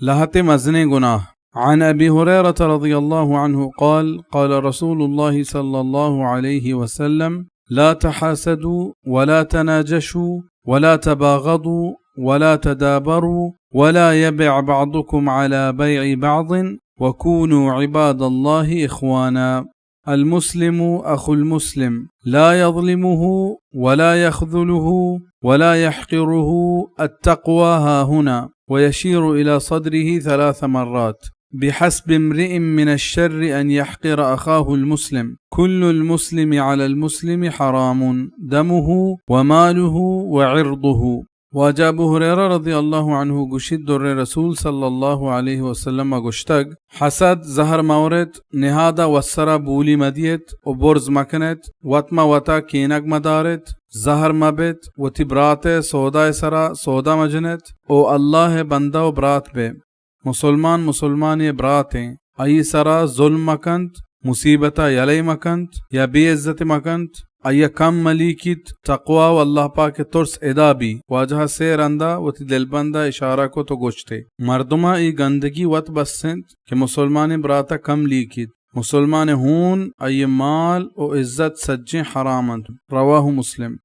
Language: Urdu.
لهت مزن گناه. عن أبي هريرة رضي الله عنه قال قال رسول الله صلى الله عليه وسلم لا تحاسدوا ولا تناجشوا ولا تباغضوا ولا تدابروا ولا يبع بعضكم على بيع بعض وكونوا عباد الله إخوانا. المسلم أخو المسلم لا يظلمه ولا يخذله ولا يحقره. التقوى هاهنا، ويشير إلى صدره 3 مرات. بحسب امرئ من الشر أن يحقر أخاه المسلم. كل المسلم على المسلم حرام دمه وماله وعرضه. واجه ابو هريره رضی الله عنه گوشید در رسول صلی الله علیه و سلم گشتگ حسد زهر مورد نهادا وسرا بولی مدیت و برز مکنت وطما وطا کینگ مدارت زهر مبت و تبرات سودا سرا سودا مجنت او الله بندا و برات بے مسلمان مسلمانی براتیں ای سرا ظلم مکنت مصیبتا یلی مکنت یا بی عزت مکنت ایا کم ملیکت تقوا والله پاک ترس ادا بھی واجہ سے رندہ و تی دلبندہ اشارہ کو تو گوشتے مردمہ ای گندگی وط بسنت کہ مسلمان براتا کم لیکت مسلمان ہون ای مال و عزت سجیں حرامند. رواہ مسلم.